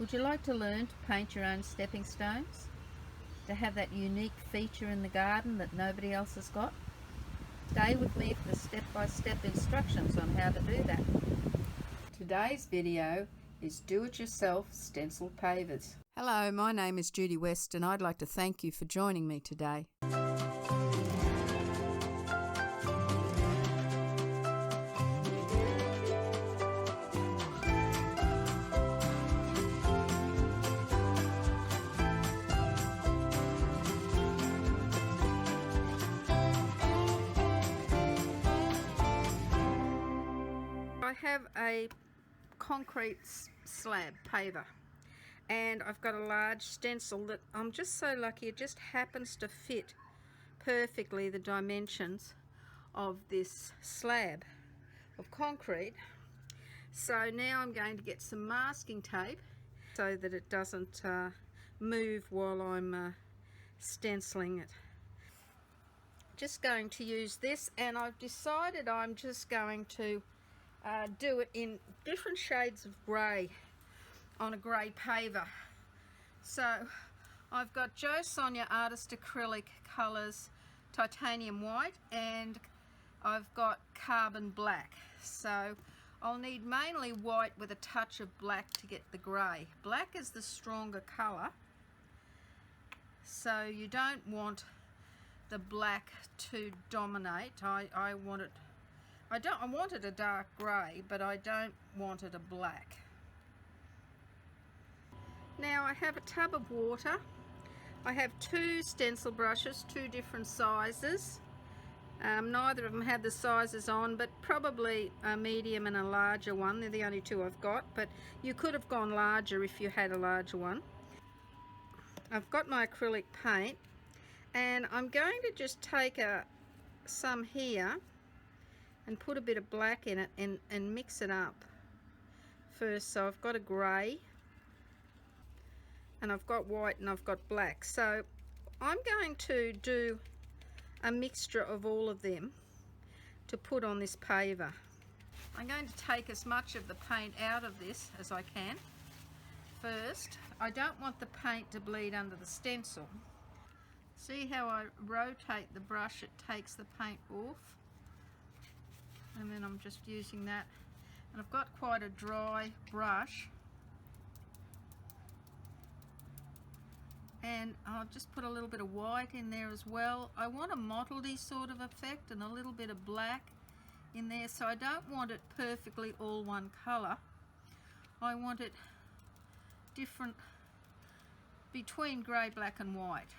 Would you like to learn to paint your own stepping stones? To have that unique feature in the garden that nobody else has got? Stay with me for the step-by-step instructions on how to do that. Today's video is do-it-yourself stencil pavers. Hello, my name is Judy West and I'd like to thank you for joining me today. I have a concrete slab paver and I've got a large stencil that I'm just so lucky it just happens to fit perfectly the dimensions of this slab of concrete. So now I'm going to get some masking tape so that it doesn't move while I'm stenciling it. Just going to use this, and I've decided I'm just going to do it in different shades of grey on a grey paver. So I've got Joe Sonia Artist Acrylic Colours Titanium White, and I've got Carbon Black. So I'll need mainly white with a touch of black to get the grey. Black is the stronger colour, so you don't want the black to dominate. I want it a dark grey, but I don't want it a black. Now I have a tub of water. I have two stencil brushes, two different sizes. Neither of them have the sizes on, but probably a medium and a larger one. They're the only two I've got, but you could have gone larger if you had a larger one. I've got my acrylic paint, and I'm going to just take some here and put a bit of black in it and mix it up first. So I've got a grey and I've got white and I've got black. So I'm going to do a mixture of all of them to put on this paver. I'm going to take as much of the paint out of this as I can first. I don't want the paint to bleed under the stencil. See how I rotate the brush, it takes the paint off. And then I'm just using that, and I've got quite a dry brush, and I'll just put a little bit of white in there as well. I want a mottledy sort of effect and a little bit of black in there, so I don't want it perfectly all one colour. I want it different between grey, black and white.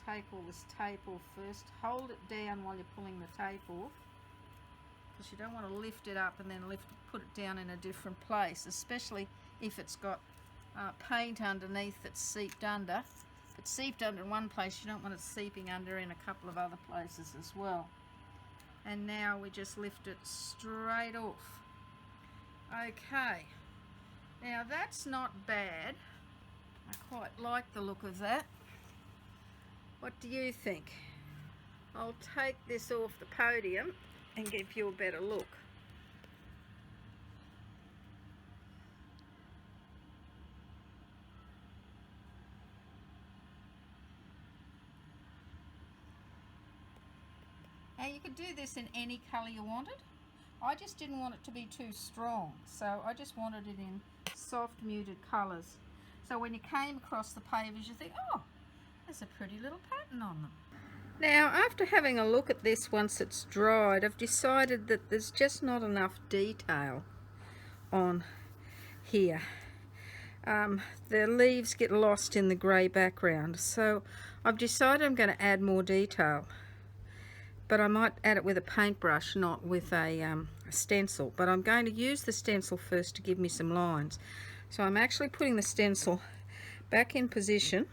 take all this tape off first. Hold it down while you're pulling the tape off, because you don't want to lift it up and then put it down in a different place, especially if it's got paint underneath that's seeped under. If it's seeped under in one place, you don't want it seeping under in a couple of other places as well. And now we just lift it straight off. Okay, now that's not bad. I quite like the look of that. What do you think? I'll take this off the podium and give you a better look. Now you could do this in any colour you wanted. I just didn't want it to be too strong, so I just wanted it in soft muted colours. So when you came across the pavers, you think, oh, there's a pretty little pattern on them. Now, after having a look at this once it's dried, I've decided that there's just not enough detail on here. The leaves get lost in the grey background, so I've decided I'm going to add more detail. But I might add it with a paintbrush, not with a stencil. But I'm going to use the stencil first to give me some lines. So I'm actually putting the stencil back in position,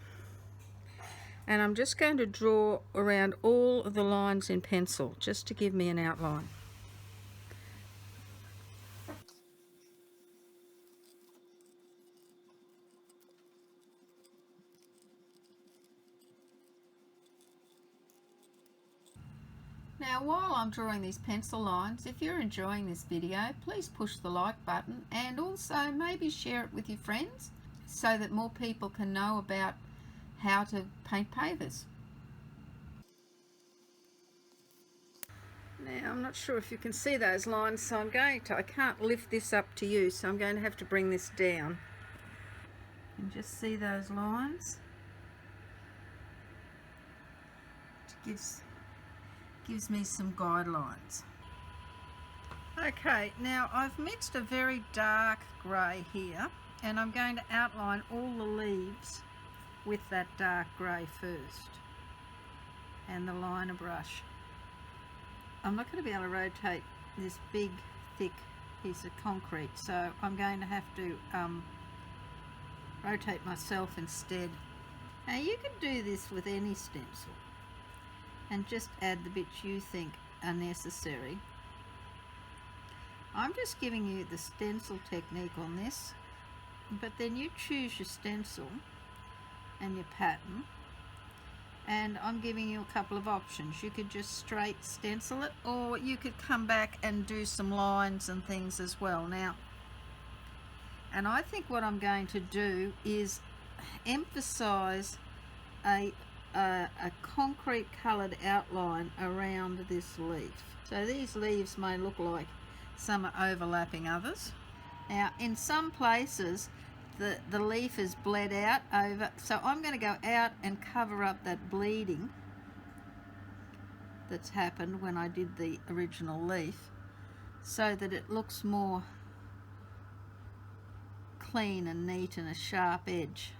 and I'm just going to draw around all of the lines in pencil just to give me an outline. Now, while I'm drawing these pencil lines, if you're enjoying this video, please push the like button, and also maybe share it with your friends so that more people can know about how to paint pavers. Now, I'm not sure if you can see those lines, so I can't lift this up to you, so I'm going to have to bring this down. You can just see those lines. It gives me some guidelines. Okay, now I've mixed a very dark grey here, and I'm going to outline all the leaves with that dark grey first, and the liner brush. I'm not going to be able to rotate this big thick piece of concrete, so I'm going to have to rotate myself instead. Now you can do this with any stencil and just add the bits you think are necessary. I'm just giving you the stencil technique on this, but then you choose your stencil and your pattern, and I'm giving you a couple of options. You could just straight stencil it, or you could come back and do some lines and things as well. Now, and I think what I'm going to do is emphasize a concrete coloured outline around this leaf. So these leaves may look like some are overlapping others. Now in some places the leaf is bled out over, so I'm going to go out and cover up that bleeding that's happened when I did the original leaf, so that it looks more clean and neat and a sharp edge.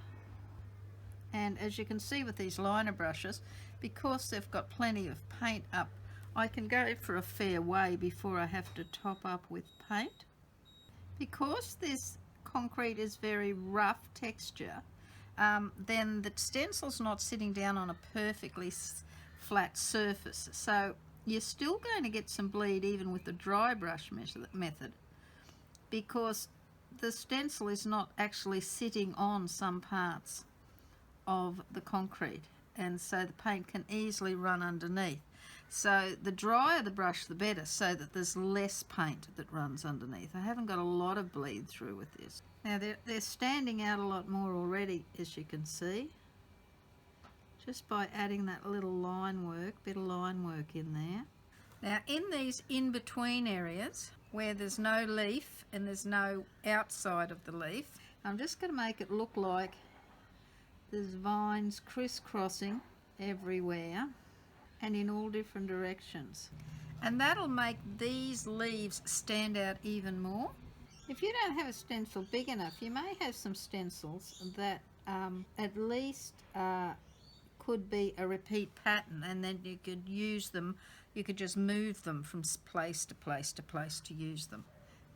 And as you can see with these liner brushes, because they've got plenty of paint up, I can go for a fair way before I have to top up with paint. Because this concrete is very rough texture, then the stencil's not sitting down on a perfectly flat surface, so you're still going to get some bleed even with the dry brush method, because the stencil is not actually sitting on some parts of the concrete, and so the paint can easily run underneath. So the drier the brush the better, so that there's less paint that runs underneath. I haven't got a lot of bleed through with this. Now they're standing out a lot more already, as you can see, just by adding that little bit of line work in there. Now in these in-between areas where there's no leaf and there's no outside of the leaf, I'm just going to make it look like there's vines crisscrossing everywhere and in all different directions. And that'll make these leaves stand out even more. If you don't have a stencil big enough, you may have some stencils that at least could be a repeat pattern, and then you could use them, you could just move them from place to place to place to use them.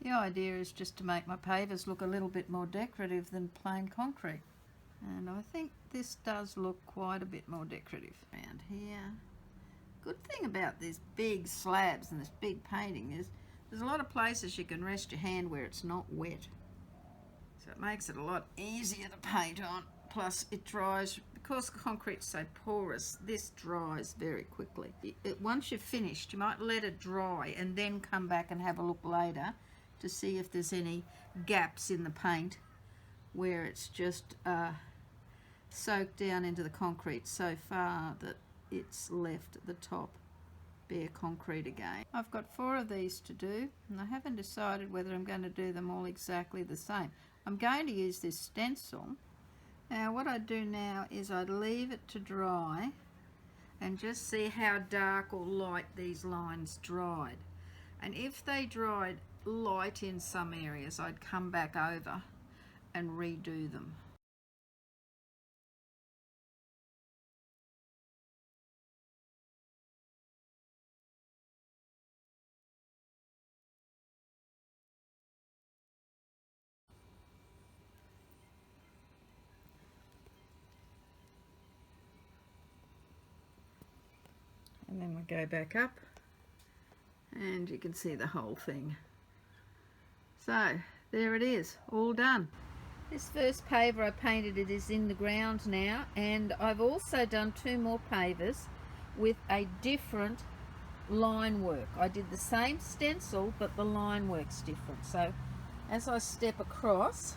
The idea is just to make my pavers look a little bit more decorative than plain concrete. And I think this does look quite a bit more decorative around here. Good thing about these big slabs and this big painting is there's a lot of places you can rest your hand where it's not wet. So it makes it a lot easier to paint on. Plus it dries, because concrete's so porous, this dries very quickly. Once you've finished, you might let it dry and then come back and have a look later to see if there's any gaps in the paint where it's just soaked down into the concrete so far that it's left at the top bare concrete again. I've got 4 of these to do, and I haven't decided whether I'm going to do them all exactly the same. I'm going to use this stencil. Now what I do now is I leave it to dry and just see how dark or light these lines dried. And if they dried light in some areas, I'd come back over and redo them. And then we go back up and you can see the whole thing. So there it is, all done. This first paver I painted, it is in the ground now, and I've also done 2 more pavers with a different line work. I did the same stencil, but the line work's different. So as I step across,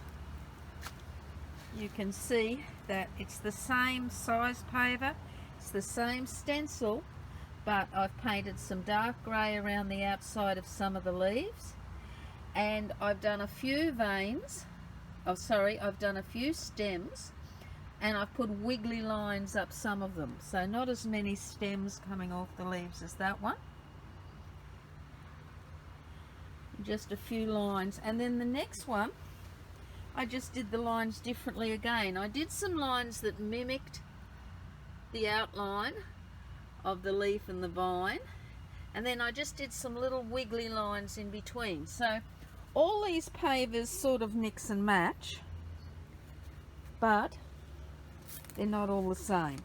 you can see that it's the same size paver, it's the same stencil, but I've painted some dark grey around the outside of some of the leaves, and I've done a few veins, I've done a few stems, and I've put wiggly lines up some of them, so not as many stems coming off the leaves as that one, just a few lines. And then the next one, I just did the lines differently again. I did some lines that mimicked the outline of the leaf and the vine, and then I just did some little wiggly lines in between. So all these pavers sort of mix and match, but they're not all the same.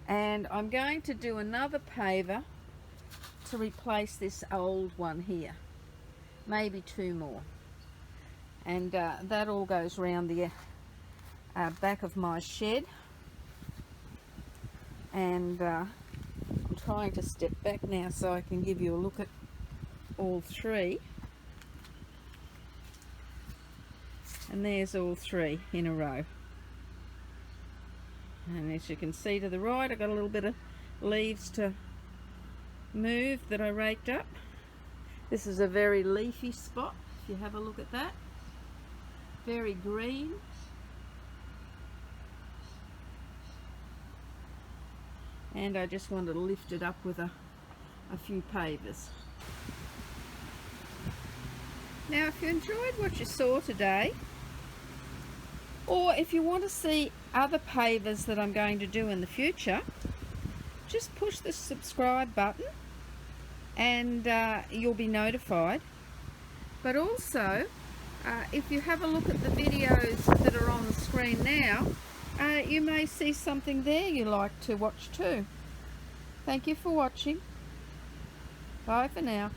And I'm going to do another paver to replace this old one here, maybe 2 more, and that all goes around the back of my shed. And I'm trying to step back now so I can give you a look at all 3. And there's all 3 in a row. And as you can see to the right, I've got a little bit of leaves to move that I raked up. This is a very leafy spot, if you have a look at that. Very green. And I just wanted to lift it up with a few pavers. Now if you enjoyed what you saw today, or if you want to see other pavers that I'm going to do in the future, just push the subscribe button and you'll be notified. But also, if you have a look at the videos that are on the screen now, you may see something there you like to watch too. Thank you for watching. Bye for now.